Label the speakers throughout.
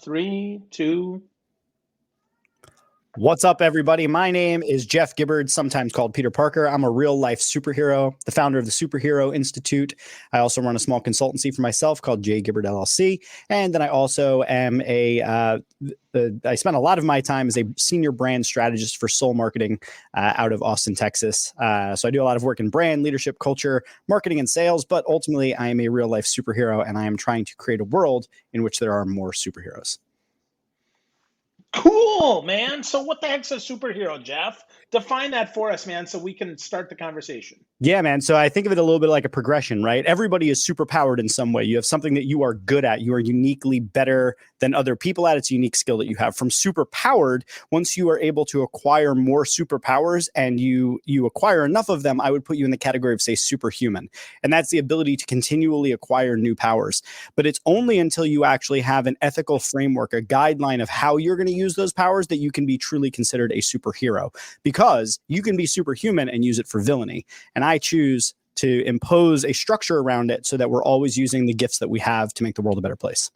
Speaker 1: 3, 2.
Speaker 2: What's up, everybody? My name is Jeff Gibbard, sometimes called Peter Parker. I'm a real-life superhero, the founder of the Superhero Institute. I also run a small consultancy for myself called J. Gibbard LLC. And then I also am I spend a lot of my time as a senior brand strategist for Soul Marketing out of Austin, Texas. So I do a lot of work in brand, leadership, culture, marketing, and sales. But ultimately, I am a real-life superhero, and I am trying to create a world in which there are more superheroes.
Speaker 1: Cool, man. So what the heck's a superhero, Jeff? Define that for us, man, so we can start the conversation.
Speaker 2: Yeah, man. So I think of it a little bit like a progression, right? Everybody is super powered in some way. You have something that you are good at. You are uniquely better than other people at. It's a unique skill that you have. From super powered, once you are able to acquire more superpowers and you acquire enough of them, I would put you in the category of, say, superhuman. And that's the ability to continually acquire new powers. But it's only until you actually have an ethical framework, a guideline of how you're going to use those powers that you can be truly considered a superhero. Because you can be superhuman and use it for villainy. And I choose to impose a structure around it so that we're always using the gifts that we have to make the world a better place.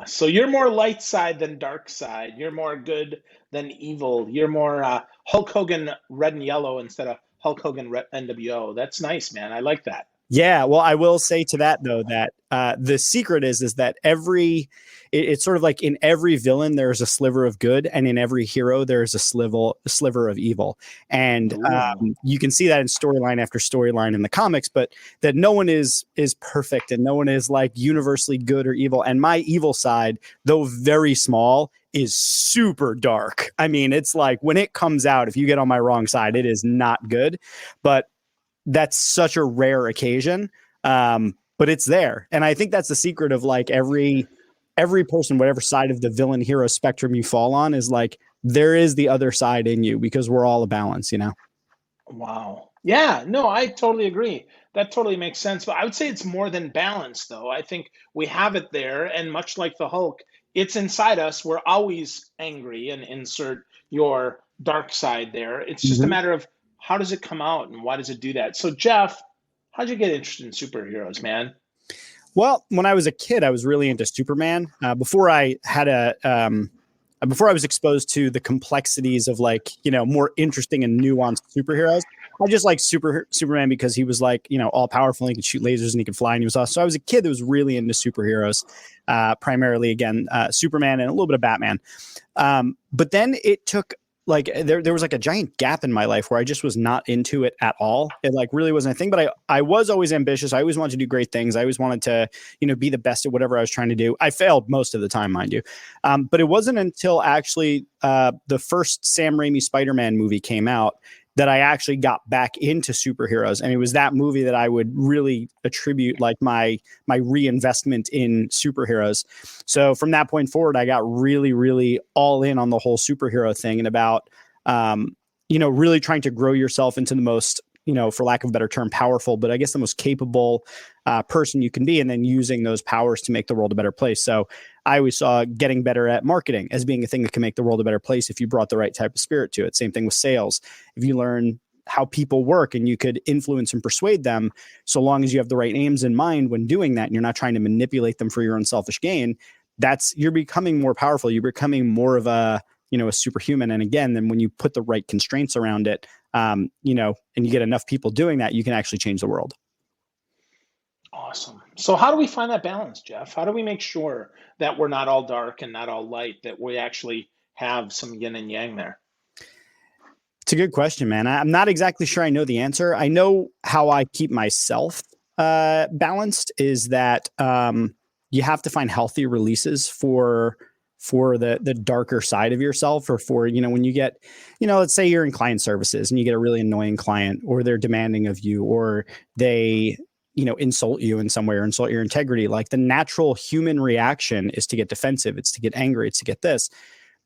Speaker 1: So you're more light side than dark side. You're more good than evil. You're more Hulk Hogan red and yellow instead of Hulk Hogan red NWO. That's nice, man. I like that.
Speaker 2: Yeah, well, I will say to that, though, that the secret is that it's sort of like in every villain, there's a sliver of good, and in every hero, there's a sliver of evil. And you can see that in storyline after storyline in the comics, but that no one is perfect and no one is like universally good or evil. And my evil side, though very small, is super dark. I mean, it's like when it comes out, if you get on my wrong side, it is not good. But that's such a rare occasion, but it's there. And I think that's the secret of like every person, whatever side of the villain hero spectrum you fall on, is like there is the other side in you because we're all a balance, you know?
Speaker 1: Wow. Yeah, no, I totally agree. That totally makes sense. But I would say it's more than balance, though. I think we have it there. And much like the Hulk, it's inside us. We're always angry, and insert your dark side there. It's just a matter of how does it come out and why does it do that? So, Jeff, how'd you get interested in superheroes, man?
Speaker 2: Well, when I was a kid, I was really into Superman. Before I was exposed to the complexities of like, more interesting and nuanced superheroes, I just like Superman because he was like, all powerful. He could shoot lasers and he could fly and he was awesome. So I was a kid that was really into superheroes, primarily, again, Superman and a little bit of Batman. But then it took like there was like a giant gap in my life where I just was not into it at all. It like really wasn't a thing, but I was always ambitious. I always wanted to do great things. I always wanted to, be the best at whatever I was trying to do. I failed most of the time, mind you. But it wasn't until actually the first Sam Raimi Spider-Man movie came out that I actually got back into superheroes. And it was that movie that I would really attribute like my reinvestment in superheroes. So from that point forward, I got really, really all in on the whole superhero thing and about, really trying to grow yourself into the most, for lack of a better term, powerful, but I guess the most capable person you can be, and then using those powers to make the world a better place. So I always saw getting better at marketing as being a thing that can make the world a better place if you brought the right type of spirit to it. Same thing with sales. If you learn how people work and you could influence and persuade them, so long as you have the right aims in mind when doing that and you're not trying to manipulate them for your own selfish gain, you're becoming more powerful. You're becoming more of a superhuman. And again, then when you put the right constraints around it, and you get enough people doing that, you can actually change the world.
Speaker 1: Awesome. So how do we find that balance, Jeff? How do we make sure that we're not all dark and not all light, that we actually have some yin and yang there?
Speaker 2: It's a good question, man. I'm not exactly sure I know the answer. I know how I keep myself balanced is that you have to find healthy releases for the darker side of yourself, or for, when you get, let's say you're in client services and you get a really annoying client, or they're demanding of you, or they, insult you in some way or insult your integrity. Like the natural human reaction is to get defensive. It's to get angry. It's to get this.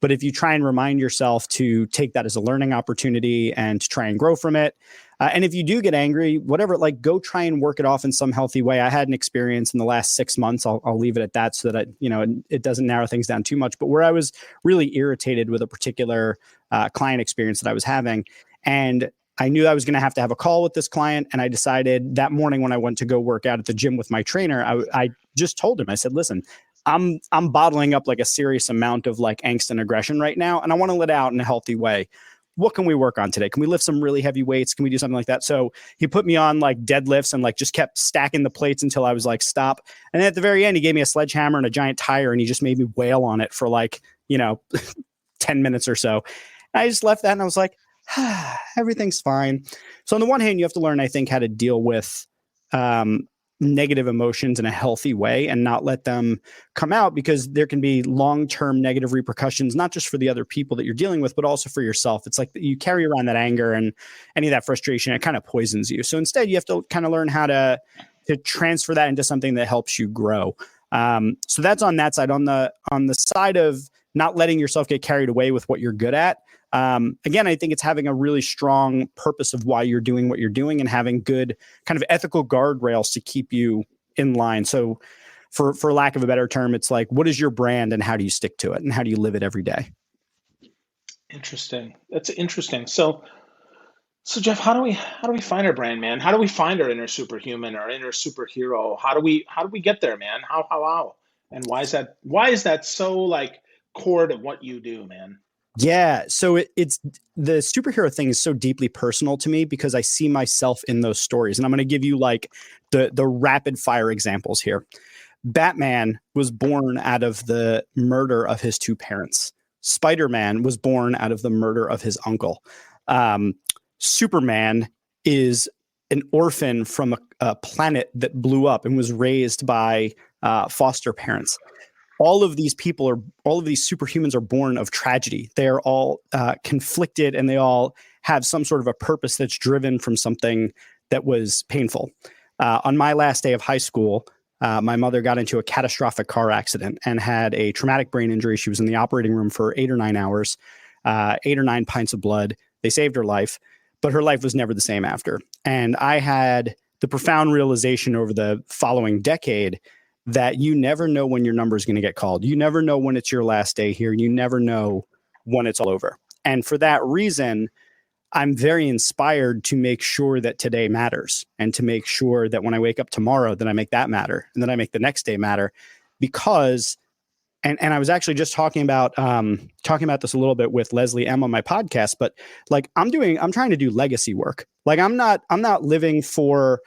Speaker 2: But if you try and remind yourself to take that as a learning opportunity and to try and grow from it, and if you do get angry, whatever, like go try and work it off in some healthy way. I had an experience in the last 6 months. I'll leave it at that so that it doesn't narrow things down too much. But where I was really irritated with a particular client experience that I was having, and I knew I was going to have a call with this client. And I decided that morning when I went to go work out at the gym with my trainer, I just told him, I said, listen, I'm bottling up like a serious amount of like angst and aggression right now, and I want to let it out in a healthy way. What can we work on today? Can we lift some really heavy weights? Can we do something like that? So he put me on like deadlifts and like just kept stacking the plates until I was like, stop. And then at the very end, he gave me a sledgehammer and a giant tire, and he just made me wail on it for like, 10 minutes or so. And I just left that and I was like, everything's fine. So on the one hand, you have to learn, I think, how to deal with negative emotions in a healthy way and not let them come out, because there can be long-term negative repercussions, not just for the other people that you're dealing with, but also for yourself. It's like you carry around that anger and any of that frustration, it kind of poisons you. So instead, you have to kind of learn how to transfer that into something that helps you grow. So that's on that side. On the side of not letting yourself get carried away with what you're good at. Again, I think it's having a really strong purpose of why you're doing what you're doing and having good kind of ethical guardrails to keep you in line. So for lack of a better term, it's like, what is your brand and how do you stick to it and how do you live it every day?
Speaker 1: Interesting. That's interesting. So Jeff, how do we find our brand, man? How do we find our inner superhuman, our inner superhero? How do we get there, man? How? And why is that so like core to what you do, man?
Speaker 2: Yeah. So it's the superhero thing is so deeply personal to me because I see myself in those stories. And I'm going to give you like the rapid fire examples here. Batman was born out of the murder of his two parents. Spider-Man was born out of the murder of his uncle. Superman is an orphan from a planet that blew up and was raised by foster parents. All of these superhumans are born of tragedy. They are all conflicted, and they all have some sort of a purpose that's driven from something that was painful. On my last day of high school, my mother got into a catastrophic car accident and had a traumatic brain injury. She was in the operating room for 8 or 9 hours, 8 or 9 pints of blood. They saved her life, but her life was never the same after. And I had the profound realization over the following decade that you never know when your number is going to get called. You never know when it's your last day here. You never know when it's all over. And for that reason, I'm very inspired to make sure that today matters and to make sure that when I wake up tomorrow, that I make that matter and then I make the next day matter because, and I was actually just talking about this a little bit with Leslie M on my podcast, but like I'm trying to do legacy work. Like I'm not living for,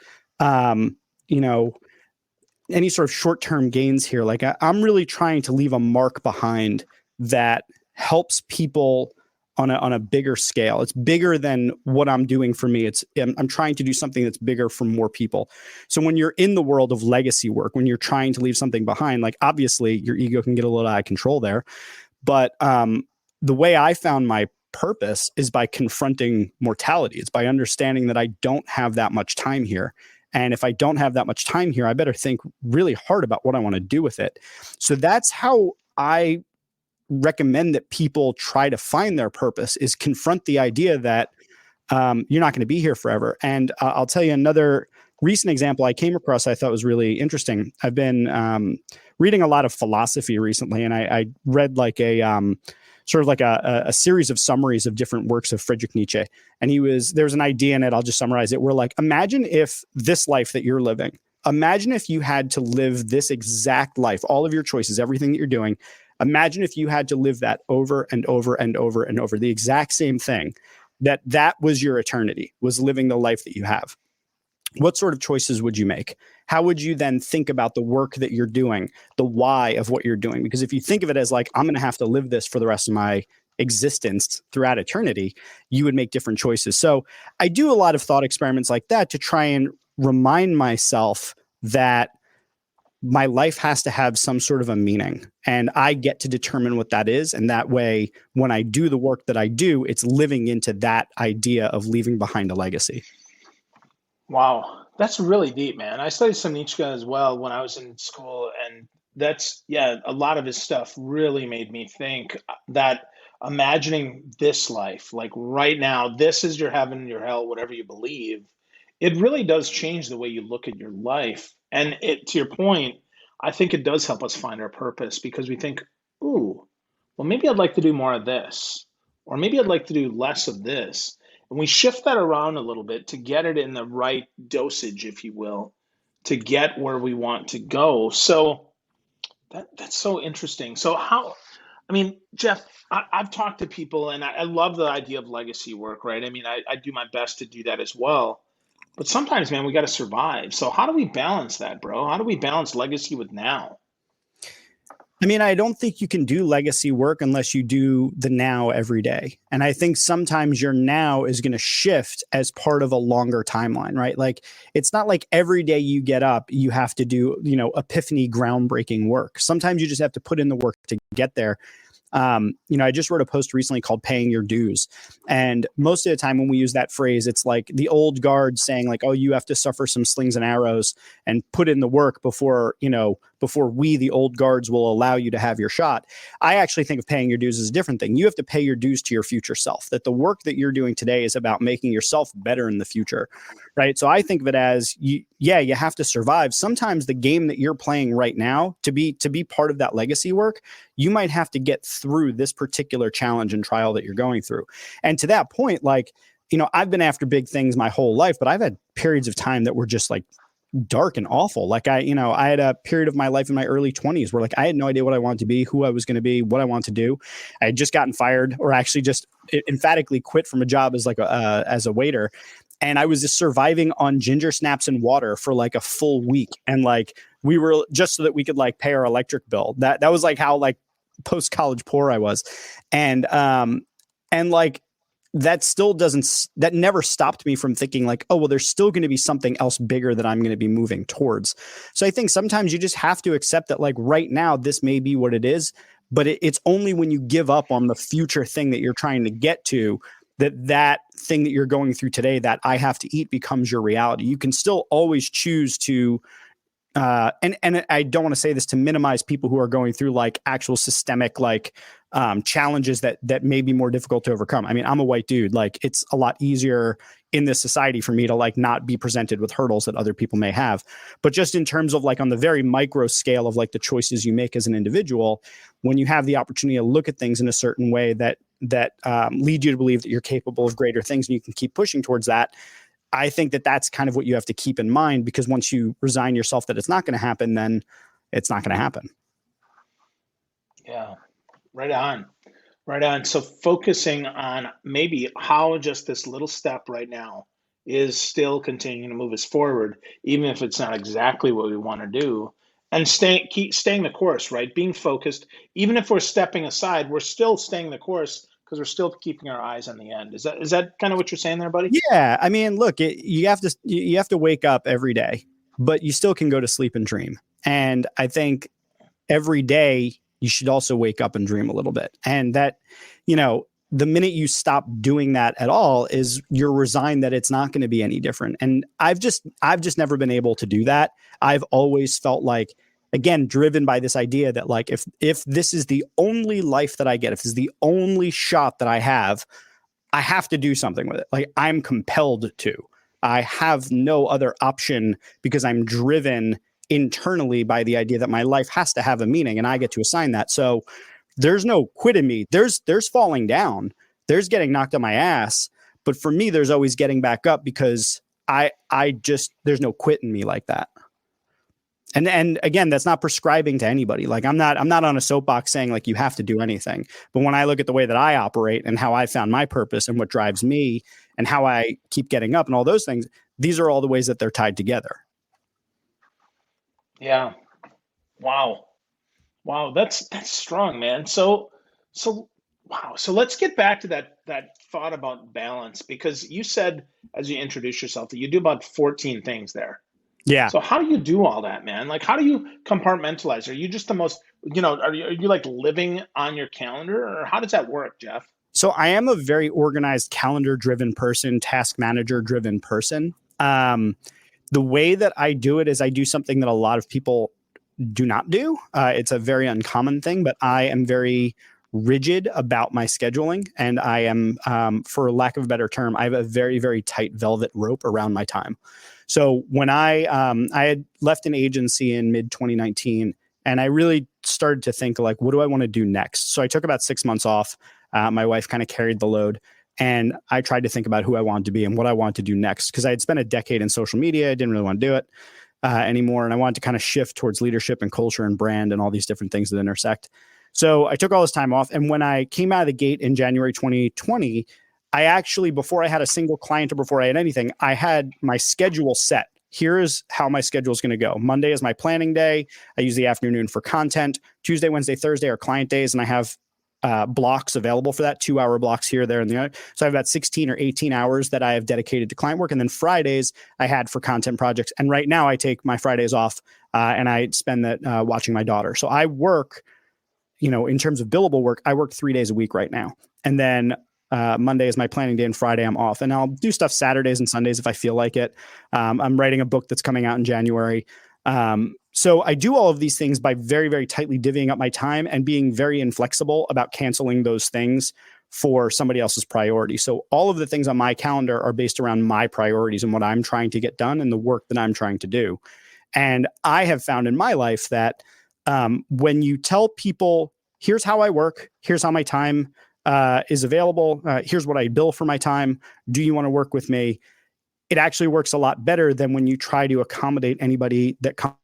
Speaker 2: any sort of short-term gains here. Like I'm really trying to leave a mark behind that helps people on a bigger scale. It's bigger than what I'm doing for me. I'm trying to do something that's bigger for more people. So when you're in the world of legacy work, when you're trying to leave something behind, like obviously your ego can get a little out of control there. But the way I found my purpose is by confronting mortality. It's by understanding that I don't have that much time here. And if I don't have that much time here, I better think really hard about what I want to do with it. So that's how I recommend that people try to find their purpose, is confront the idea that you're not going to be here forever. And I'll tell you another recent example I came across I thought was really interesting. I've been reading a lot of philosophy recently, and I read like a sort of like a series of summaries of different works of Friedrich Nietzsche. And there's an idea in it, I'll just summarize it. We're like, imagine if this life that you're living, imagine if you had to live this exact life, all of your choices, everything that you're doing. Imagine if you had to live that over and over and over and over, the exact same thing, that was your eternity, was living the life that you have. What sort of choices would you make? How would you then think about the work that you're doing, the why of what you're doing? Because if you think of it as like, I'm going to have to live this for the rest of my existence throughout eternity, you would make different choices. So I do a lot of thought experiments like that to try and remind myself that my life has to have some sort of a meaning, and I get to determine what that is. And that way, when I do the work that I do, it's living into that idea of leaving behind a legacy.
Speaker 1: Wow, that's really deep, man. I studied some Nietzsche as well when I was in school, and a lot of his stuff really made me think that imagining this life, like right now, this is your heaven, your hell, whatever you believe, it really does change the way you look at your life. And to your point, I think it does help us find our purpose because we think, ooh, well, maybe I'd like to do more of this, or maybe I'd like to do less of this. And we shift that around a little bit to get it in the right dosage, if you will, to get where we want to go. So That's so interesting. So how, I mean, Jeff, I've talked to people and I love the idea of legacy work, right? I mean, I do my best to do that as well. But sometimes, man, we got to survive. So how do we balance that, bro? How do we balance legacy with now?
Speaker 2: I mean, I don't think you can do legacy work unless you do the now every day. And I think sometimes your now is going to shift as part of a longer timeline, right? Like it's not like every day you get up, you have to do, epiphany groundbreaking work. Sometimes you just have to put in the work to get there. I just wrote a post recently called paying your dues. And most of the time when we use that phrase, it's like the old guard saying like, oh, you have to suffer some slings and arrows and put in the work before we, the old guards, will allow you to have your shot. I actually think of paying your dues as a different thing. You have to pay your dues to your future self, that the work that you're doing today is about making yourself better in the future, right? So I think of it as, you have to survive. Sometimes the game that you're playing right now, to be part of that legacy work, you might have to get through this particular challenge and trial that you're going through. And to that point, like, I've been after big things my whole life, but I've had periods of time that were just like dark and awful. Like I had a period of my life in my early 20s where like I had no idea what I wanted to be, who I was going to be, what I wanted to do. I had just gotten fired, or actually just emphatically quit from a job as as a waiter. And I was just surviving on ginger snaps and water for like a full week. And like we were just so that we could like pay our electric bill. That was like how like post college poor I was. And like that never stopped me from thinking like, oh, well, there's still going to be something else bigger that I'm going to be moving towards. So I think sometimes you just have to accept that like right now, this may be what it is, but it's only when you give up on the future thing that you're trying to get to that thing that you're going through today, that I have to eat, becomes your reality. You can still always choose to and I don't want to say this to minimize people who are going through like actual systemic like challenges that may be more difficult to overcome. I mean, I'm a white dude. Like it's a lot easier in this society for me to like not be presented with hurdles that other people may have. But just in terms of like on the very micro scale of like the choices you make as an individual, when you have the opportunity to look at things in a certain way that lead you to believe that you're capable of greater things and you can keep pushing towards that, I think that that's kind of what you have to keep in mind, because once you resign yourself that it's not going to happen, then it's not going to happen.
Speaker 1: Yeah, right on. Right on. So focusing on maybe how just this little step right now is still continuing to move us forward, even if it's not exactly what we want to do, and keep staying the course, right? Being focused, even if we're stepping aside, we're still staying the course because we're still keeping our eyes on the end. Is that kind of what you're saying there, buddy?
Speaker 2: Yeah, I mean, look, you have to wake up every day, but you still can go to sleep and dream. And I think every day you should also wake up and dream a little bit. And that, the minute you stop doing that at all is you're resigned that it's not going to be any different. And I've just never been able to do that. I've always felt like, again, driven by this idea that like, if this is the only life that I get, if this is the only shot that I have to do something with it. Like I'm compelled to. I have no other option because I'm driven internally by the idea that my life has to have a meaning and I get to assign that. So there's no quit in me. There's falling down. There's getting knocked on my ass. But for me, there's always getting back up because there's no quit in me like that. And again, that's not prescribing to anybody. Like I'm not on a soapbox saying like you have to do anything. But when I look at the way that I operate and how I found my purpose and what drives me and how I keep getting up and all those things, these are all the ways that they're tied together.
Speaker 1: Yeah. Wow. Wow. That's strong, man. So wow. So let's get back to that thought about balance, because you said as you introduce yourself that you do about 14 things there.
Speaker 2: Yeah.
Speaker 1: So how do you do all that, man? Like, how do you compartmentalize? Are you just the most, are you like living on your calendar, or how does that work, Jeff?
Speaker 2: So I am a very organized, calendar-driven person, task manager-driven person. The way that I do it is I do something that a lot of people do not do. It's a very uncommon thing, but I am very rigid about my scheduling, and I am, for lack of a better term, I have a very, very tight velvet rope around my time. So when I had left an agency in mid 2019, and I really started to think like, what do I want to do next? So I took about 6 months off. My wife kind of carried the load, and I tried to think about who I wanted to be and what I wanted to do next, because I had spent a decade in social media. I didn't really want to do it. anymore. And I wanted to kind of shift towards leadership and culture and brand and all these different things that intersect. So I took all this time off. And when I came out of the gate in January 2020, I actually, before I had a single client or before I had anything, I had my schedule set. Here is how my schedule is going to go. Monday is my planning day. I use the afternoon for content. Tuesday, Wednesday, Thursday are client days. And I have blocks available for that, 2-hour blocks here, there, and the other. So I have about 16 or 18 hours that I have dedicated to client work. And then Fridays I had for content projects. And right now I take my Fridays off and I spend that watching my daughter. So I work, in terms of billable work, I work 3 days a week right now. And then Monday is my planning day and Friday I'm off. And I'll do stuff Saturdays and Sundays if I feel like it. I'm writing a book that's coming out in January. So I do all of these things by very, very tightly divvying up my time and being very inflexible about canceling those things for somebody else's priority. So all of the things on my calendar are based around my priorities and what I'm trying to get done and the work that I'm trying to do. And I have found in my life that when you tell people, here's how I work, here's how my time is available, here's what I bill for my time, do you want to work with me? It actually works a lot better than when you try to accommodate anybody that comes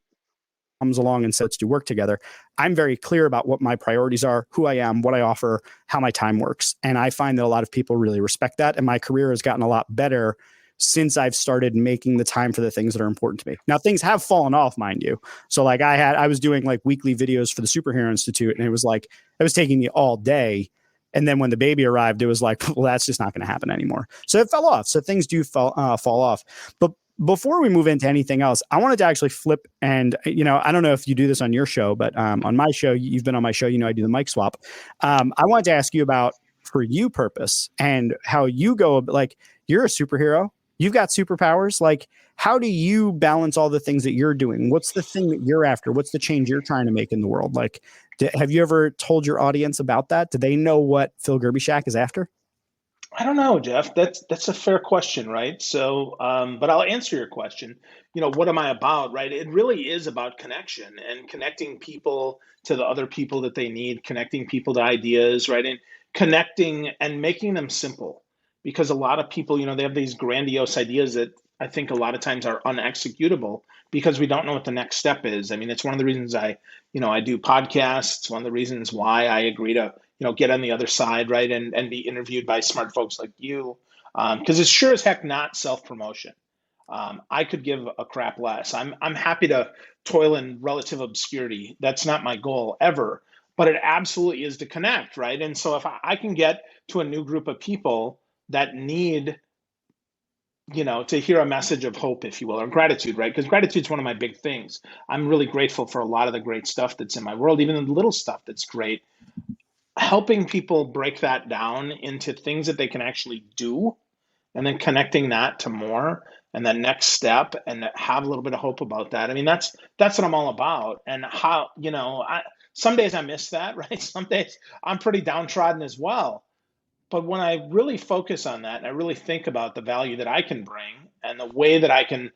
Speaker 2: along and says, let's do work together. I'm very clear about what my priorities are, who I am, what I offer, how my time works. And I find that a lot of people really respect that. And my career has gotten a lot better since I've started making the time for the things that are important to me. Now, things have fallen off, mind you. So like I was doing like weekly videos for the Superhero Institute, and it was taking me all day. And then when the baby arrived, it was like, well, that's just not going to happen anymore. So it fell off. So things do fall off. But before we move into anything else, I wanted to actually flip and, I don't know if you do this on your show, but on my show, you've been on my show, I do the mic swap. I wanted to ask you about, for you, purpose and how you go, like, you're a superhero, you've got superpowers. Like, how do you balance all the things that you're doing? What's the thing that you're after? What's the change you're trying to make in the world? Like, have you ever told your audience about that? Do they know what Phil Gerbyshak is after?
Speaker 1: I don't know, Jeff. That's a fair question, right? So, but I'll answer your question. What am I about, right? It really is about connection and connecting people to the other people that they need, connecting people to ideas, right? And connecting and making them simple. Because a lot of people, they have these grandiose ideas that I think a lot of times are unexecutable because we don't know what the next step is. I mean, it's one of the reasons I do podcasts. It's one of the reasons why I agree to, get on the other side, right, and be interviewed by smart folks like you, because it's sure as heck not self-promotion. I could give a crap less. I'm happy to toil in relative obscurity. That's not my goal ever, but it absolutely is to connect, right? And so if I can get to a new group of people that need, to hear a message of hope, if you will, or gratitude, right? Because gratitude is one of my big things. I'm really grateful for a lot of the great stuff that's in my world, even the little stuff that's great. Helping people break that down into things that they can actually do, and then connecting that to more and the next step, and have a little bit of hope about that. I mean, that's what I'm all about. And how, some days I miss that, right? Some days I'm pretty downtrodden as well. But when I really focus on that and I really think about the value that I can bring and the way that I can,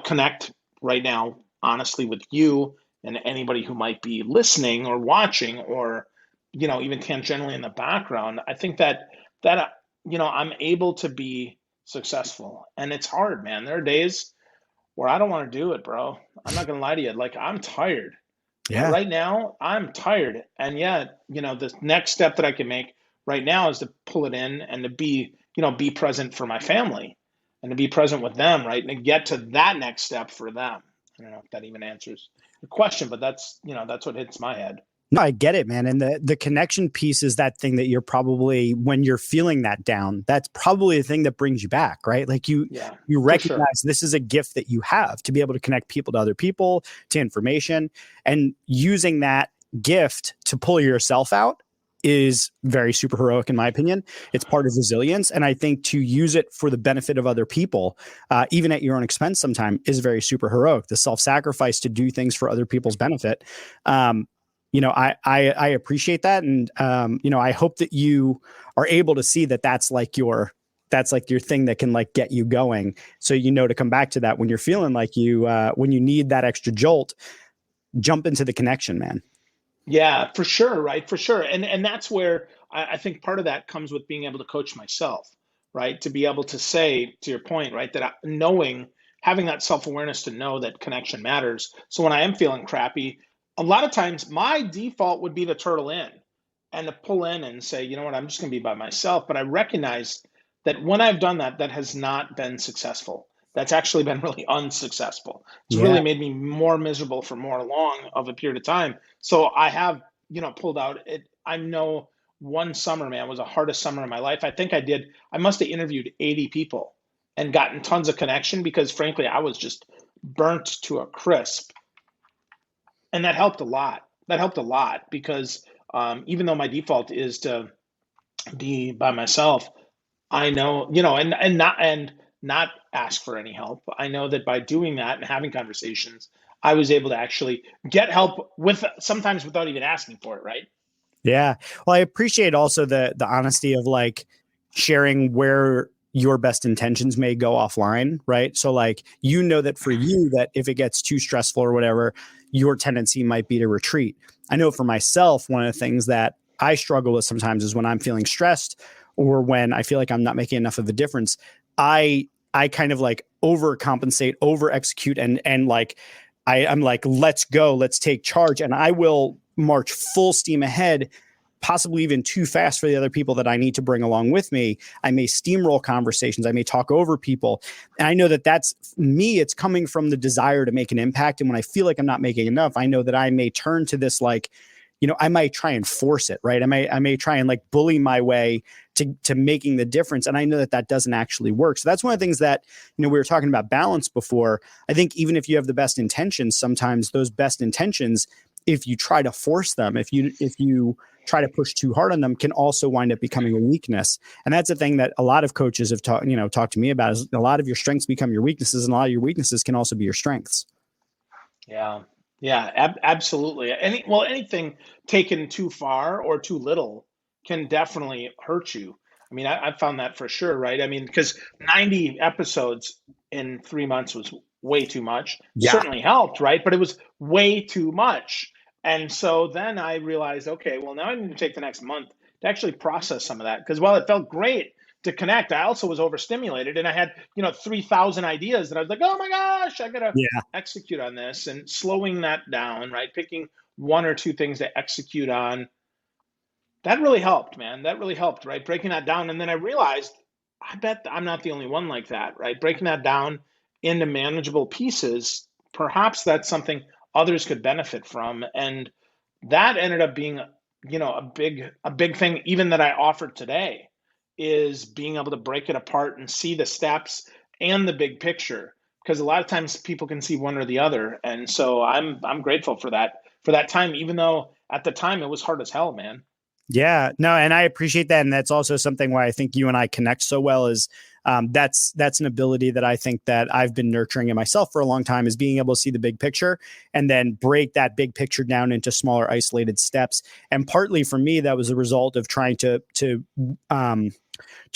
Speaker 1: connect right now, honestly, with you and anybody who might be listening or watching or, even tangentially in the background, I think that, I'm able to be successful. And it's hard, man. There are days where I don't want to do it, bro. I'm not going to lie to you. Like, I'm tired.
Speaker 2: Yeah.
Speaker 1: Right now, I'm tired. And yet, the next step that I can make right now is to pull it in and to be present for my family and to be present with them, right? And to get to that next step for them. I don't know if that even answers the question, but that's what hits my head.
Speaker 2: No, I get it, man. And the connection piece is that thing that you're probably, when you're feeling that down, that's probably the thing that brings you back, right? Like you recognize this is a gift that you have to be able to connect people to other people, to information, and using that gift to pull yourself out is very super heroic, in my opinion. It's part of resilience. And I think to use it for the benefit of other people, even at your own expense sometime, is very super heroic. The self-sacrifice to do things for other people's benefit. I appreciate that. And, I hope that you are able to see that that's like your thing that can like get you going. So, to come back to that when you're feeling like when you need that extra jolt, jump into the connection, man.
Speaker 1: Yeah, for sure. Right. For sure. And that's where I think part of that comes with being able to coach myself, right? To be able to say, to your point, right, that knowing having that self-awareness to know that connection matters. So when I am feeling crappy, a lot of times my default would be to turtle in and to pull in and say, you know what, I'm just going to be by myself. But I recognize that when I've done that, that has not been successful. That's actually been really unsuccessful. It's
Speaker 2: Yeah.
Speaker 1: really made me more miserable for more long of a period of time. So I have, pulled out it. I know one summer, man, was the hardest summer of my life. I must have interviewed 80 people and gotten tons of connection because frankly, I was just burnt to a crisp. And that helped a lot. That helped a lot because even though my default is to be by myself, I know, and not ask for any help. I know that by doing that and having conversations, I was able to actually get help with sometimes without even asking for it, right?
Speaker 2: Yeah. Well, I appreciate also the honesty of like sharing where your best intentions may go offline, right? So like, that for you, that if it gets too stressful or whatever, your tendency might be to retreat. I know for myself, one of the things that I struggle with sometimes is when I'm feeling stressed or when I feel like I'm not making enough of a difference, I kind of like overcompensate, over execute, and like I'm like, let's go, let's take charge. And I will march full steam ahead, possibly even too fast for the other people that I need to bring along with me. I may steamroll conversations. I may talk over people. And I know that that's me. It's coming from the desire to make an impact. And when I feel like I'm not making enough, I know that I may turn to this, like, I might try and force it, right? I may try and like bully my way to making the difference. And I know that that doesn't actually work. So that's one of the things that, we were talking about balance before. I think even if you have the best intentions, sometimes those best intentions, if you try to force them, if you try to push too hard on them, can also wind up becoming a weakness. And that's a thing that a lot of coaches have talked to me about, is a lot of your strengths become your weaknesses, and a lot of your weaknesses can also be your strengths.
Speaker 1: Yeah. Yeah, absolutely. Anything taken too far or too little can definitely hurt you. I mean, I found that for sure, right? I mean, because 90 episodes in 3 months was way too much.
Speaker 2: Yeah.
Speaker 1: Certainly helped, right? But it was way too much. And so then I realized, okay, well, now I need to take the next month to actually process some of that. Because while it felt great to connect, I also was overstimulated and I had, 3,000 ideas that I was like, oh my gosh, I gotta
Speaker 2: Yeah.
Speaker 1: execute on this, and slowing that down, right? Picking one or two things to execute on. That really helped, man. That really helped, right? Breaking that down. And then I realized, I bet I'm not the only one like that, right? Breaking that down into manageable pieces, perhaps that's something others could benefit from. And that ended up being, a big thing even that I offered today, is being able to break it apart and see the steps and the big picture, because a lot of times people can see one or the other. And so I'm grateful for that time, even though at the time it was hard as hell, man.
Speaker 2: Yeah, no, and I appreciate that, and that's also something why I think you and I connect so well. Is that's an ability that I think that I've been nurturing in myself for a long time, is being able to see the big picture and then break that big picture down into smaller, isolated steps. And partly for me, that was a result of trying to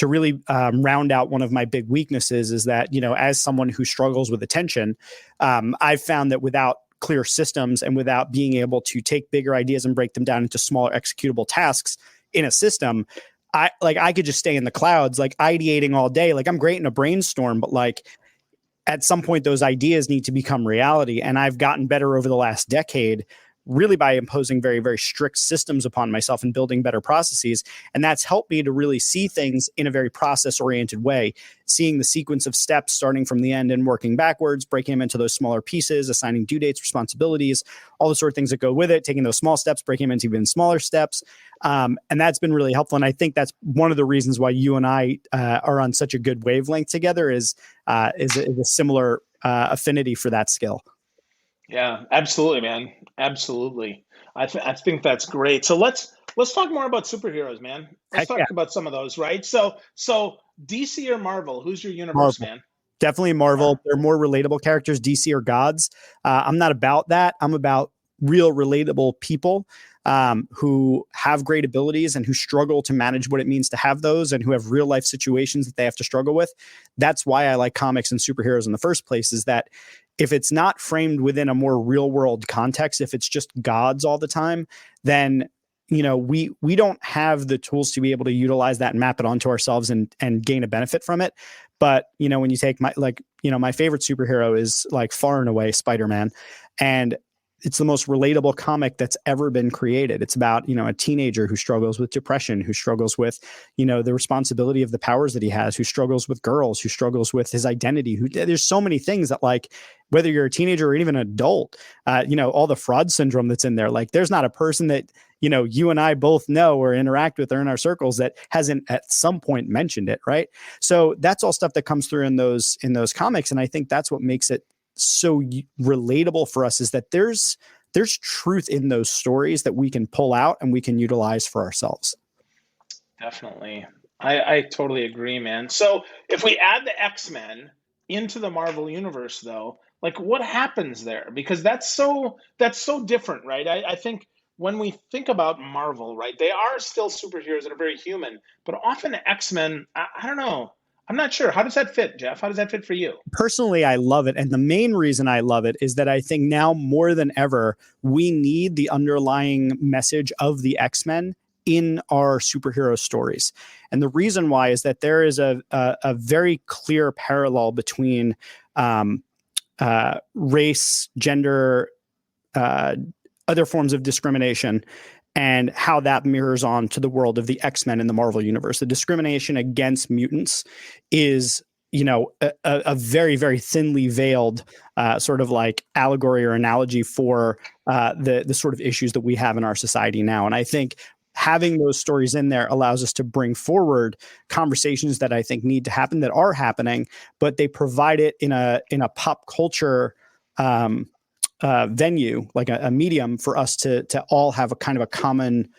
Speaker 2: really round out one of my big weaknesses. Is that, as someone who struggles with attention, I've found that without clear systems and without being able to take bigger ideas and break them down into smaller executable tasks in a system, I could just stay in the clouds, like ideating all day. Like, I'm great in a brainstorm, but like at some point those ideas need to become reality. And I've gotten better over the last decade, really by imposing very, very strict systems upon myself and building better processes. And that's helped me to really see things in a very process oriented way, seeing the sequence of steps starting from the end and working backwards, breaking them into those smaller pieces, assigning due dates, responsibilities, all the sort of things that go with it, taking those small steps, breaking them into even smaller steps. And that's been really helpful. And I think that's one of the reasons why you and I are on such a good wavelength together, is a similar affinity for that skill.
Speaker 1: Yeah, absolutely, man. Absolutely. I think that's great. So let's talk more about superheroes, man. Let's
Speaker 2: Heck yeah.
Speaker 1: talk about some of those, right? So DC or Marvel? Who's your universe,
Speaker 2: Marvel.
Speaker 1: man?
Speaker 2: Definitely Marvel. They're more relatable characters. DC are gods. I'm not about that. I'm about real relatable people who have great abilities and who struggle to manage what it means to have those, and who have real life situations that they have to struggle with. That's why I like comics and superheroes in the first place, is that if it's not framed within a more real world context, if it's just gods all the time, then we don't have the tools to be able to utilize that and map it onto ourselves and gain a benefit from it. But when you take my favorite superhero is like far and away Spider-Man, and it's the most relatable comic that's ever been created. It's about, a teenager who struggles with depression, who struggles with, the responsibility of the powers that he has, who struggles with girls, who struggles with his identity, there's so many things that, like, whether you're a teenager or even an adult, all the fraud syndrome that's in there. Like, there's not a person that, you and I both know or interact with or in our circles that hasn't at some point mentioned it. Right. So that's all stuff that comes through in those comics. And I think that's what makes it so relatable for us, is that there's truth in those stories that we can pull out and we can utilize for ourselves.
Speaker 1: Definitely. I totally agree, man. So if we add the X-Men into the Marvel universe, though, like, what happens there? Because that's so different, right? I think when we think about Marvel, right, they are still superheroes that are very human, but often X-Men, I don't know. I'm not sure. How does that fit, Jeff? How does that fit for you?
Speaker 2: Personally, I love it. And the main reason I love it is that I think now more than ever, we need the underlying message of the X-Men in our superhero stories. And the reason why is that there is a very clear parallel between race, gender, other forms of discrimination, and how that mirrors on to the world of the X-Men in the Marvel universe. The discrimination against mutants is, a very, very thinly veiled sort of like allegory or analogy for the sort of issues that we have in our society now. And I think having those stories in there allows us to bring forward conversations that I think need to happen, that are happening, but they provide it in a pop culture venue, like a medium for us to all have a kind of a common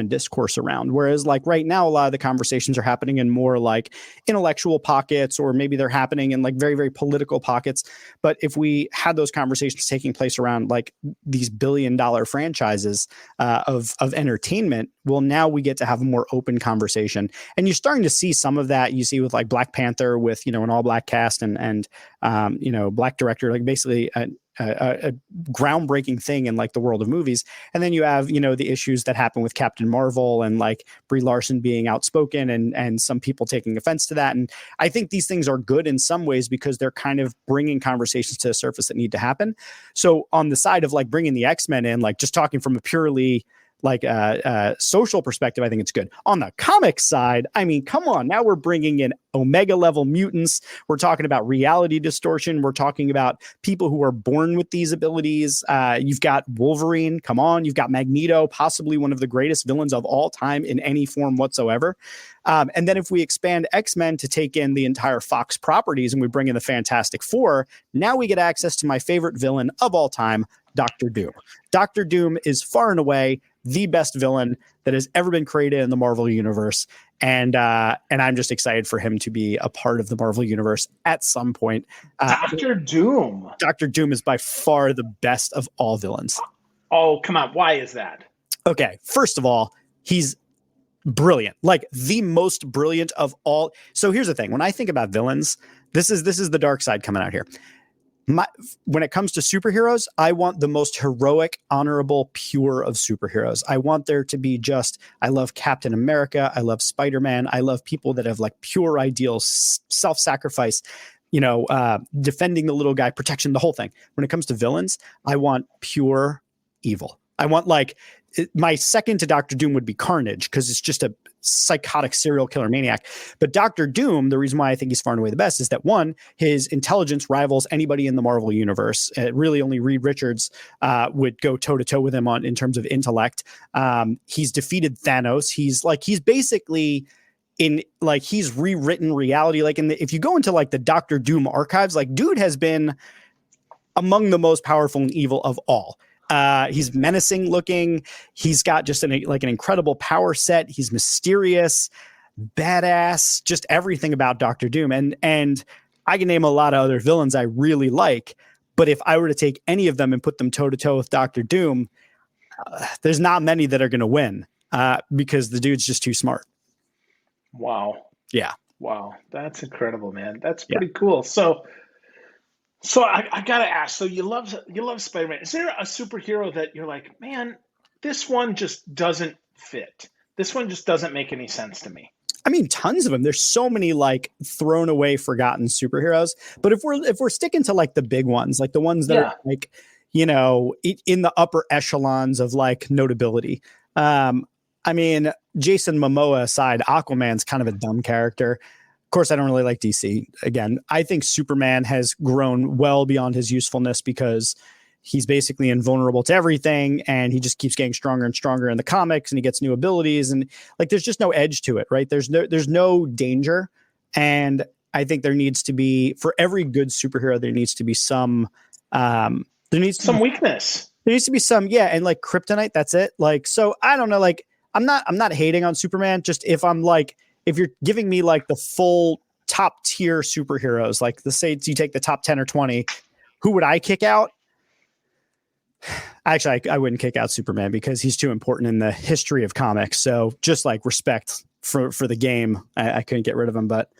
Speaker 2: discourse around. Whereas, like, right now, a lot of the conversations are happening in more like intellectual pockets, or maybe they're happening in like very, very political pockets. But if we had those conversations taking place around like these billion-dollar franchises of entertainment, well, now we get to have a more open conversation. And you're starting to see some of that. You see with like Black Panther with, an all black cast and black director, like basically a groundbreaking thing in like the world of movies. And then you have, the issues that happen with Captain Marvel and like Brie Larson being outspoken and some people taking offense to that. And I think these things are good in some ways because they're kind of bringing conversations to the surface that need to happen. So on the side of like bringing the X-Men in, like just talking from a purely like social perspective, I think it's good. On the comic side, I mean, come on, now we're bringing in Omega level mutants. We're talking about reality distortion. We're talking about people who are born with these abilities. You've got Wolverine. Come on. You've got Magneto, possibly one of the greatest villains of all time in any form whatsoever. And then if we expand X-Men to take in the entire Fox properties and we bring in the Fantastic Four, now we get access to my favorite villain of all time, Doctor Doom. Doctor Doom is far and away the best villain that has ever been created in the Marvel universe. And I'm just excited for him to be a part of the Marvel universe at some point.
Speaker 1: Doctor Doom.
Speaker 2: Doctor Doom is by far the best of all villains.
Speaker 1: Oh, come on. Why is that?
Speaker 2: Okay. First of all, he's brilliant, like the most brilliant of all. So here's the thing. When I think about villains, this is the dark side coming out here. When it comes to superheroes, I want the most heroic, honorable, pure of superheroes. I want there to be I love Captain America. I love Spider-Man. I love people that have like pure ideals, self-sacrifice, defending the little guy, protection, the whole thing. When it comes to villains, I want pure evil. I want my second to Doctor Doom would be Carnage, because it's just a psychotic serial killer maniac. But Doctor Doom, the reason why I think he's far and away the best is that, one, his intelligence rivals anybody in the Marvel universe. Really only Reed Richards would go toe to toe with him in terms of intellect. He's defeated Thanos. He's basically he's rewritten reality. Like if you go into like the Doctor Doom archives, like dude has been among the most powerful and evil of all. He's menacing looking. He's got just an incredible power set. He's mysterious, badass, just everything about Doctor Doom. And I can name a lot of other villains I really like, but if I were to take any of them and put them toe to toe with Doctor Doom, there's not many that are going to win because the dude's just too smart.
Speaker 1: Wow.
Speaker 2: Yeah.
Speaker 1: Wow. That's incredible, man. That's pretty cool. So I gotta ask. So you love Spider-Man. Is there a superhero that you're like, man, this one just doesn't fit. This one just doesn't make any sense to me.
Speaker 2: I mean, tons of them. There's so many like thrown away, forgotten superheroes. But if we're sticking to like the big ones, like the ones that
Speaker 1: Yeah.
Speaker 2: are like, in the upper echelons of like notability. I mean, Jason Momoa aside, Aquaman's kind of a dumb character. Of course, I don't really like DC. Again, I think Superman has grown well beyond his usefulness because he's basically invulnerable to everything, and he just keeps getting stronger and stronger in the comics, and he gets new abilities, and like there's just no edge to it, right? There's no danger, and I think there needs to be, for every good superhero, there needs to be some
Speaker 1: some weakness.
Speaker 2: There needs to be some, yeah, and like kryptonite, that's it. Like, so I don't know, like I'm not hating on Superman. Just if you're giving me like the full top tier superheroes, like let's say you take the top 10 or 20, who would I kick out? Actually, I wouldn't kick out Superman because he's too important in the history of comics. So just like respect for the game, I couldn't get rid of him. But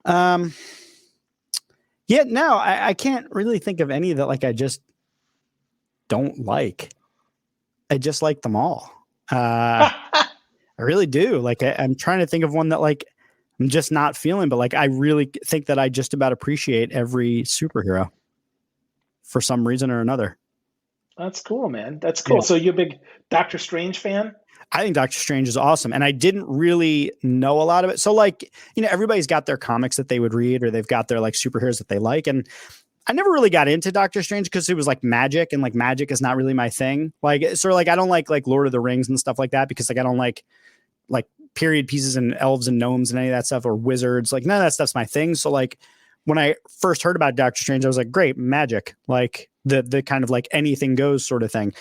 Speaker 2: yeah, no, I can't really think of any that like I just don't like. I just like them all. I really do. Like I'm trying to think of one that like I'm just not feeling, but like I really think that I just about appreciate every superhero for some reason or another.
Speaker 1: That's cool, man. That's cool.
Speaker 2: Yeah.
Speaker 1: So you a big Doctor Strange fan?
Speaker 2: I think Doctor Strange is awesome. And I didn't really know a lot of it. So like, everybody's got their comics that they would read, or they've got their like superheroes that they like. And I never really got into Doctor Strange because it was like magic, and like magic is not really my thing. Like, sort of like, I don't like Lord of the Rings and stuff like that because like, I don't like period pieces and elves and gnomes and any of that stuff, or wizards. Like none of that stuff's my thing. So like when I first heard about Doctor Strange, I was like, great, magic, like the kind of like anything goes sort of thing.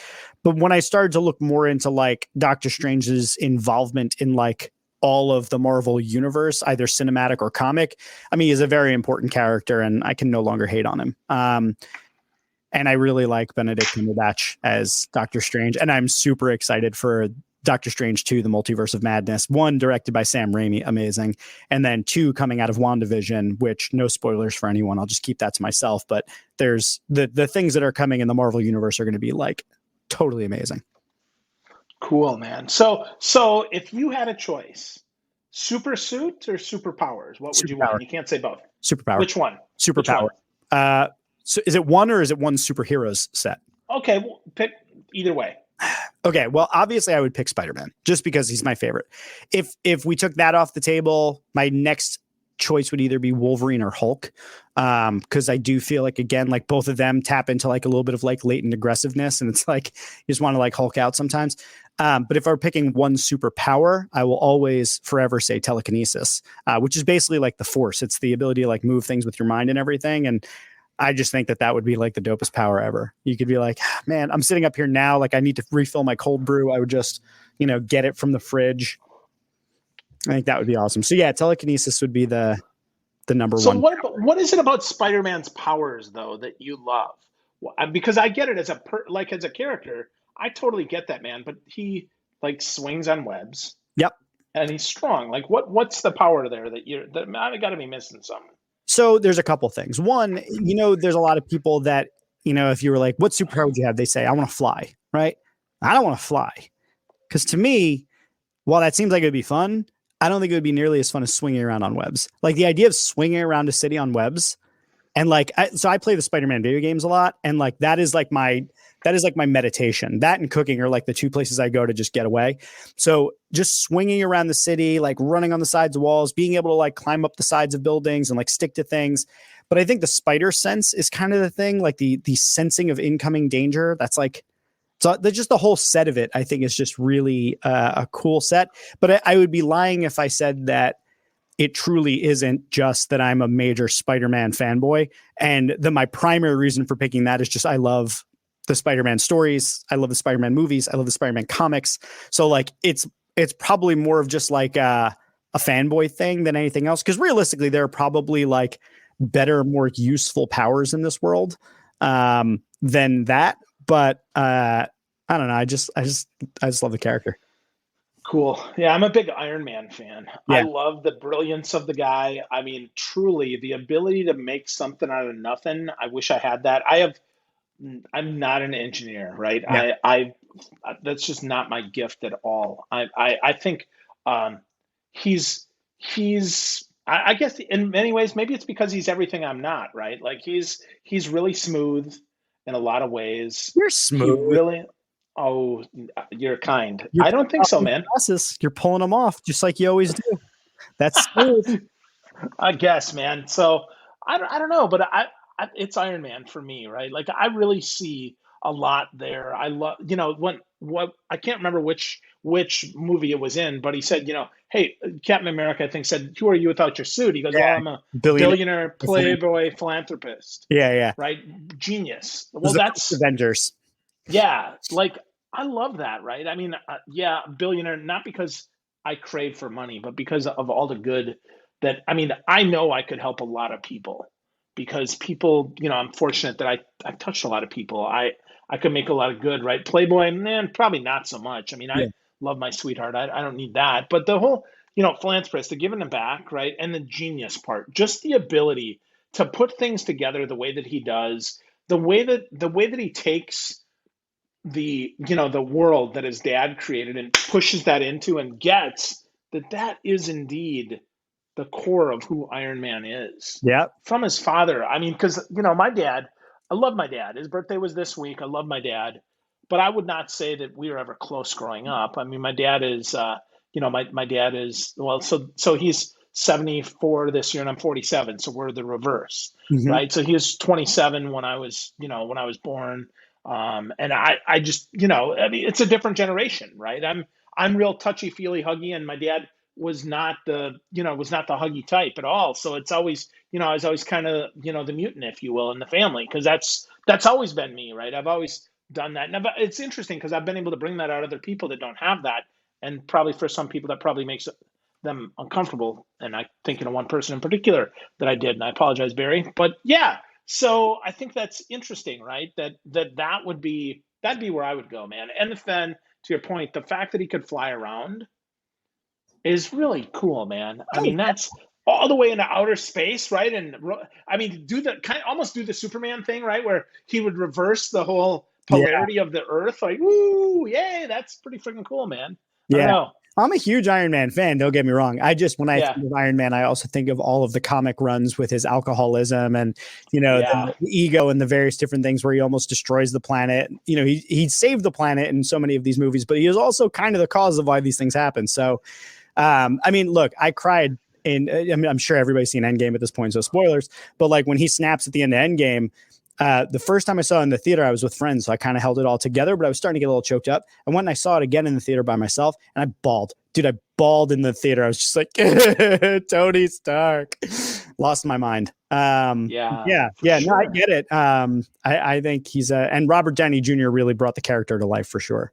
Speaker 2: But when I started to look more into like Doctor Strange's involvement in like all of the Marvel universe, either cinematic or comic, I mean, he's a very important character, and I can no longer hate on him. And I really like Benedict Cumberbatch as Doctor Strange, and I'm super excited for Doctor Strange 2, The Multiverse of Madness. 1, directed by Sam Raimi, amazing. And then 2, coming out of WandaVision, which, no spoilers for anyone, I'll just keep that to myself. But there's the things that are coming in the Marvel universe are going to be like totally amazing.
Speaker 1: Cool, man. So if you had a choice, super suit or superpowers, what would you want? You can't say both.
Speaker 2: Superpower.
Speaker 1: Which one?
Speaker 2: Superpower. So is it one, or is it one superheroes set?
Speaker 1: Okay, well, pick either way.
Speaker 2: Okay, well, obviously I would pick Spider-Man just because he's my favorite. If we took that off the table, my next choice would either be Wolverine or Hulk, because I do feel like, again, like both of them tap into like a little bit of like latent aggressiveness, and it's like you just want to like Hulk out sometimes. But if I were picking one superpower, I will always forever say telekinesis, which is basically like the Force. It's the ability to like move things with your mind and everything. And I just think that would be like the dopest power ever. You could be like, man, I'm sitting up here now, like I need to refill my cold brew. I would just, get it from the fridge. I think that would be awesome. So yeah, telekinesis would be the number one.
Speaker 1: So what is it about Spider-Man's powers though that you love? Because I get it as a character, I totally get that, man. But he like swings on webs.
Speaker 2: Yep.
Speaker 1: And he's strong. Like what's the power there that I got to be missing something?
Speaker 2: So there's a couple things. One, there's a lot of people that, if you were like, what superpower would you have? They say, I want to fly, right? I don't want to fly. Because to me, while that seems like it would be fun, I don't think it would be nearly as fun as swinging around on webs. Like the idea of swinging around a city on webs. And like, so I play the Spider-Man video games a lot. And like, that is like my meditation. That and cooking are like the two places I go to just get away. So just swinging around the city, like running on the sides of walls, being able to like climb up the sides of buildings and like stick to things. But I think the spider sense is kind of the thing, like the sensing of incoming danger. That's like, so just the whole set of it, I think, is just really a cool set. But I would be lying if I said that it truly isn't just that I'm a major Spider-Man fanboy. And my primary reason for picking that is just I love the Spider-Man stories. I love the Spider-Man movies. I love the Spider-Man comics. So like it's probably more of just like a fanboy thing than anything else. Because realistically, there are probably like better, more useful powers in this world than that. But I don't know. I just love the character.
Speaker 1: Cool. Yeah, I'm a big Iron Man fan.
Speaker 2: Yeah.
Speaker 1: I love the brilliance of the guy. I mean, truly, the ability to make something out of nothing. I wish I had that. I'm not an engineer, right?
Speaker 2: Yeah.
Speaker 1: I that's just not my gift at all. I think um, he's I guess in many ways maybe it's because he's everything I'm not, right? Like he's really smooth in a lot of ways.
Speaker 2: You're
Speaker 1: He
Speaker 2: smooth.
Speaker 1: really oh you're kind.
Speaker 2: You're
Speaker 1: I
Speaker 2: pulling
Speaker 1: don't think
Speaker 2: off
Speaker 1: so,
Speaker 2: these
Speaker 1: man.
Speaker 2: glasses. You're pulling them off just like you always do. That's smooth.
Speaker 1: I guess, man. So I don't know, but it's Iron Man for me, right? Like I really see a lot there. I love, when what I can't remember which movie it was in, but he said, hey, Captain America, I think said, who are you without your suit? He goes, well,
Speaker 2: Yeah,
Speaker 1: I'm a
Speaker 2: billionaire.
Speaker 1: billionaire playboy philanthropist,
Speaker 2: Yeah, yeah.
Speaker 1: right? Genius.
Speaker 2: It was
Speaker 1: Well,
Speaker 2: the first
Speaker 1: that's
Speaker 2: Avengers.
Speaker 1: yeah, like I love that, right? I mean, yeah, billionaire, not because I crave for money, but because of all the good that, I mean, I know I could help a lot of people because people, I'm fortunate that I've touched a lot of people. I could make a lot of good, right? Playboy, man, probably not so much. I mean, I
Speaker 2: Yeah.
Speaker 1: love my sweetheart. I don't need that. But the whole, philanthropist, the giving them back, right? And the genius part, just the ability to put things together the way that he does, the way that he takes the world that his dad created and pushes that into and gets that is indeed the core of who Iron Man is
Speaker 2: Yeah.
Speaker 1: from his father. I mean, because my dad, I love my dad. His birthday was this week. I love my dad, but I would not say that we were ever close growing up. I mean, my dad is my dad is, well, so he's 74 this year and I'm 47, so we're the reverse,
Speaker 2: Mhm.
Speaker 1: right? So he was 27 when I was born. And I just, I mean, it's a different generation, right? I'm real touchy feely huggy, and my dad was not the huggy type at all. So it's always, I was always kind of, the mutant, if you will, in the family, because that's always been me, right? I've always done that. Now, but it's interesting because I've been able to bring that out of other people that don't have that, and probably for some people that probably makes them uncomfortable. And I think one person in particular that I did, and I apologize, Barry, but yeah. So I think that's interesting, right? That'd be where I would go, man. And then to your point, the fact that he could fly around is really cool, man. I
Speaker 2: Oh,
Speaker 1: mean, that's all the way into outer space, right? And I mean, almost do the Superman thing, right, where he would reverse the whole
Speaker 2: yeah.
Speaker 1: polarity of the Earth, like, woo, yay, that's pretty freaking cool, man. I don't
Speaker 2: Yeah.
Speaker 1: know.
Speaker 2: I'm a huge Iron Man fan. Don't get me wrong. When I
Speaker 1: Yeah,
Speaker 2: think of Iron Man, I also think of all of the comic runs with his alcoholism and,
Speaker 1: yeah,
Speaker 2: the ego and the various different things where he almost destroys the planet. He saved the planet in so many of these movies, but he is also kind of the cause of why these things happen. So, I mean, look, I cried I mean, I'm sure everybody's seen Endgame at this point, so spoilers, but like when he snaps at the end of Endgame, the first time I saw it in the theater, I was with friends, so I kind of held it all together, but I was starting to get a little choked up. And when I saw it again in the theater by myself, and I bawled. Dude, I bawled in the theater. I was just like, Tony Stark. Lost my mind.
Speaker 1: yeah,
Speaker 2: Yeah,
Speaker 1: for
Speaker 2: yeah, no, I
Speaker 1: sure.
Speaker 2: get it. I think and Robert Downey Jr. really brought the character to life for sure.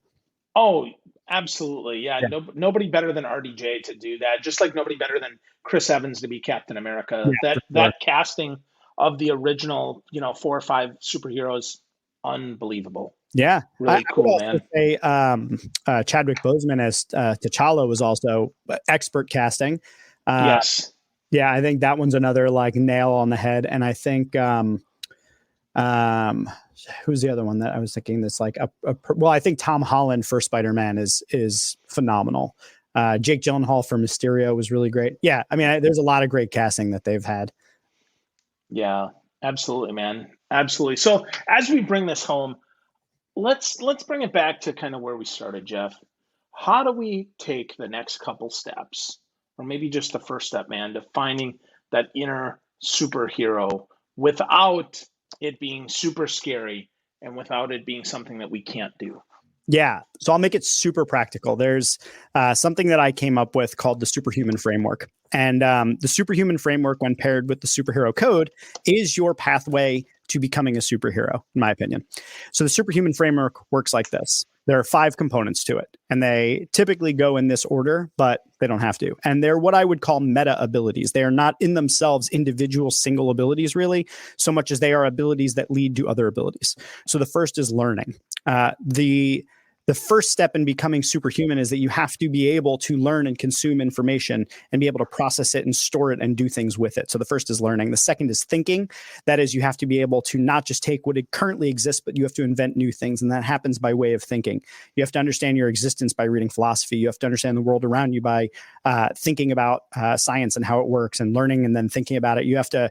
Speaker 1: Oh, absolutely. Yeah,
Speaker 2: Yeah,
Speaker 1: no, nobody better than RDJ to do that. Just like nobody better than Chris Evans to be Captain America.
Speaker 2: yeah,
Speaker 1: That
Speaker 2: for sure.
Speaker 1: that casting of the original, four or five superheroes, unbelievable.
Speaker 2: Yeah, I
Speaker 1: Really
Speaker 2: would
Speaker 1: cool,
Speaker 2: also
Speaker 1: man.
Speaker 2: say Chadwick Boseman as T'Challa was also expert casting. Uh,
Speaker 1: Yes.
Speaker 2: Yeah, I think that one's another like nail on the head. And I think um who's the other one that I was thinking that's like well, I think Tom Holland for Spider-Man is phenomenal. Jake Gyllenhaal for Mysterio was really great. Yeah, I mean, there's a lot of great casting that they've had.
Speaker 1: Yeah, absolutely, man. Absolutely. So as we bring this home, let's bring it back to kind of where we started, Jeff. How do we take the next couple steps, or maybe just the first step, man, to finding that inner superhero without it being super scary and without it being something that we can't do?
Speaker 2: Yeah. So I'll make it super practical. There's something that I came up with called the Superhuman framework. And the Superhuman framework, when paired with the superhero code, is your pathway to becoming a superhero, in my opinion. So the Superhuman framework works like this. There are 5 components to it, and they typically go in this order, but they don't have to. And they're what I would call meta abilities. They are not in themselves individual single abilities, really, so much as they are abilities that lead to other abilities. So the first is learning. The the first step in becoming superhuman is that you have to be able to learn and consume information and be able to process it and store it and do things with it. So the first is learning. The second is thinking. That is, you have to be able to not just take what it currently exists, but you have to invent new things. And that happens by way of thinking. You have to understand your existence by reading philosophy. You have to understand the world around you by thinking about science and how it works, and learning and then thinking about it. You have to,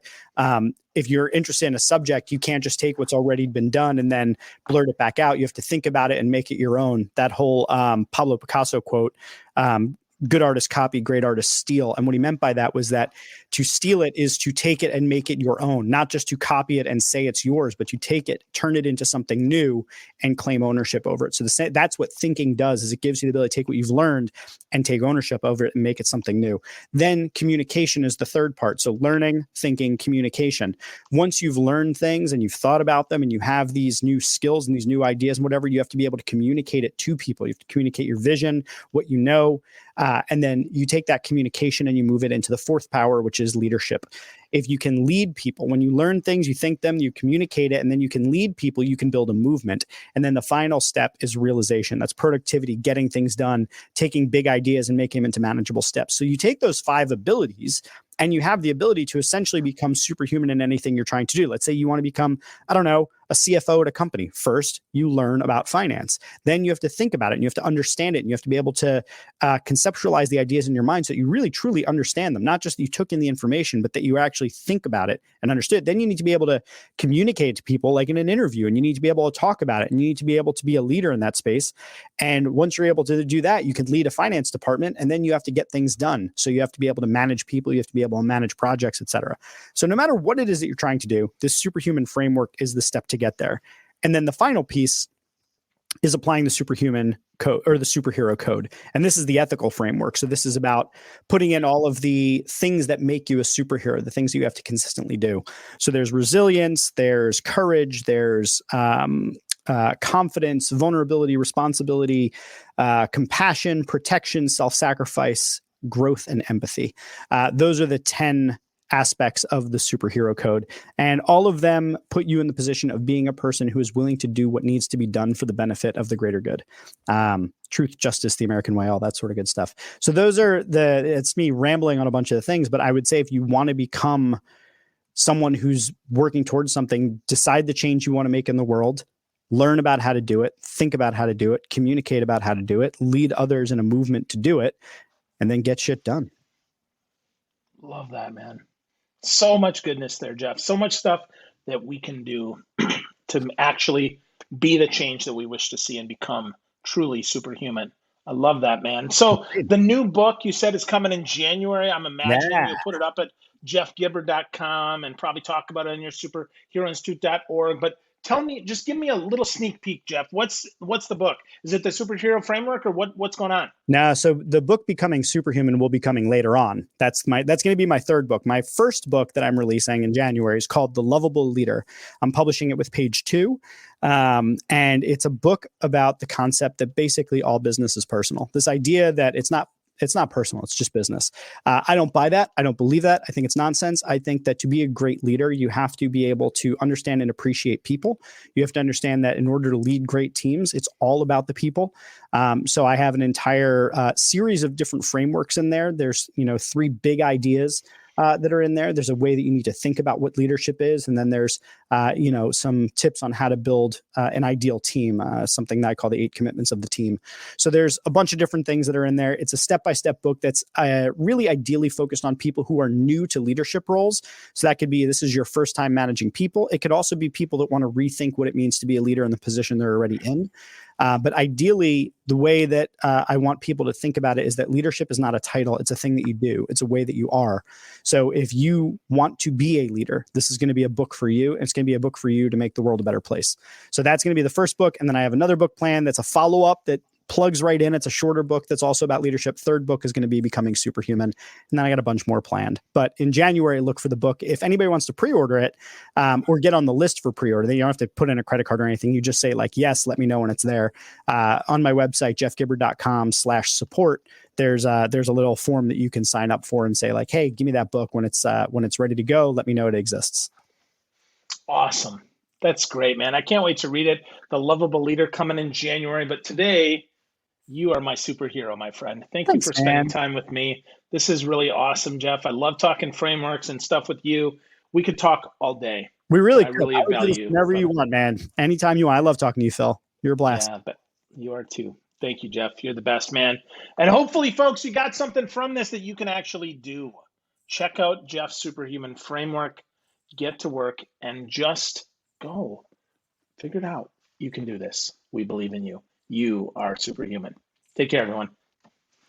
Speaker 2: if you're interested in a subject, you can't just take what's already been done and then blurt it back out. You have to think about it and make it your own. That whole Pablo Picasso quote, good artists copy, great artists steal. And what he meant by that was that to steal it is to take it and make it your own, not just to copy it and say it's yours, but you take it, turn it into something new and claim ownership over it. So that's what thinking does, is it gives you the ability to take what you've learned and take ownership over it and make it something new. Then communication is the third part. So learning, thinking, communication. Once you've learned things and you've thought about them and you have these new skills and these new ideas and whatever, you have to be able to communicate it to people. You have to communicate your vision, what you know, and then you take that communication and you move it into the fourth power, which is leadership. If you can lead people, when you learn things, you think them, you communicate it, and then you can lead people, you can build a movement. And then the final step is realization. That's productivity, getting things done, taking big ideas and making them into manageable steps. So you take those 5 abilities and you have the ability to essentially become superhuman in anything you're trying to do. Let's say you want to become, I don't know, a CFO at a company. First, you learn about finance. Then you have to think about it and you have to understand it. And you have to be able to conceptualize the ideas in your mind so that you really, truly understand them. Not just that you took in the information, but that you actually think about it and understood. Then you need to be able to communicate it to people like in an interview, and you need to be able to talk about it, and you need to be able to be a leader in that space. And once you're able to do that, you can lead a finance department, and then you have to get things done. So you have to be able to manage people, you have to be able to manage projects, etc. So no matter what it is that you're trying to do, this superhuman framework is the step to get there. And then the final piece is applying the superhuman code or the superhero code. And this is the ethical framework. So this is about putting in all of the things that make you a superhero, the things you have to consistently do. So there's resilience, there's courage, there's confidence, vulnerability, responsibility, compassion, protection, self-sacrifice, growth, and empathy. Those are the 10 aspects of the superhero code. And all of them put you in the position of being a person who is willing to do what needs to be done for the benefit of the greater good. Truth, justice, the American way, all that sort of good stuff. So those are it's me rambling on a bunch of the things, but I would say if you want to become someone who's working towards something, decide the change you want to make in the world, learn about how to do it, think about how to do it, communicate about how to do it, lead others in a movement to do it, and then get shit done.
Speaker 1: Love that, man. So much goodness there, Jeff. So much stuff that we can do to actually be the change that we wish to see and become truly superhuman. I love that, man. So the new book you said is coming in January. I'm imagining you'll put it up at jeffgibbard.com and probably talk about it on your superheroinstitute.org. But tell me, just give me a little sneak peek, Jeff. What's the book? Is it the superhero framework, or what's going on?
Speaker 2: No, so the book Becoming Superhuman will be coming later on. That's going to be my third book. My first book that I'm releasing in January is called The Lovable Leader. I'm publishing it with Page 2. And it's a book about the concept that basically all business is personal. This idea that it's not personal, it's just business. I don't buy that. I don't believe that. I think it's nonsense. I think that to be a great leader, you have to be able to understand and appreciate people. You have to understand that in order to lead great teams, it's all about the people. So I have an entire series of different frameworks in there. There's 3 big ideas that are in there. There's a way that you need to think about what leadership is. And then there's, some tips on how to build an ideal team, something that I call the 8 commitments of the team. So there's a bunch of different things that are in there. It's a step-by-step book that's really ideally focused on people who are new to leadership roles. So that could be, this is your first time managing people. It could also be people that want to rethink what it means to be a leader in the position they're already in. But ideally, the way that I want people to think about it is that leadership is not a title. It's a thing that you do. It's a way that you are. So if you want to be a leader, this is going to be a book for you. And it's going to be a book for you to make the world a better place. So that's going to be the first book. And then I have another book planned that's a follow-up that plugs right in. It's a shorter book that's also about leadership. Third book is going to be Becoming Superhuman. And then I got a bunch more planned. But in January, look for the book. If anybody wants to pre-order it or get on the list for pre-order, then you don't have to put in a credit card or anything. You just say yes, let me know when it's there. On my website, jeffgibbard.com/support, there's a little form that you can sign up for and say hey, give me that book when it's ready to go. Let me know it exists.
Speaker 1: Awesome. That's great, man. I can't wait to read it. The Lovable Leader coming in January. But today, you are my superhero, my friend. Thank you
Speaker 2: Thanks,
Speaker 1: for spending
Speaker 2: man.
Speaker 1: time with me. This is really awesome, Jeff. I love talking frameworks and stuff with you. We could talk all day.
Speaker 2: We
Speaker 1: So
Speaker 2: really
Speaker 1: I
Speaker 2: could.
Speaker 1: really
Speaker 2: I would do this
Speaker 1: value,
Speaker 2: whenever you
Speaker 1: brother.
Speaker 2: want, man. Anytime you want. I love talking to you, Phil. You're a blast.
Speaker 1: Yeah, but you are too. Thank you, Jeff. You're the best, man. And hopefully, folks, you got something from this that you can actually do. Check out Jeff's Superhuman framework, get to work, and just go. Figure it out. You can do this. We believe in you. You are superhuman. Take care, everyone.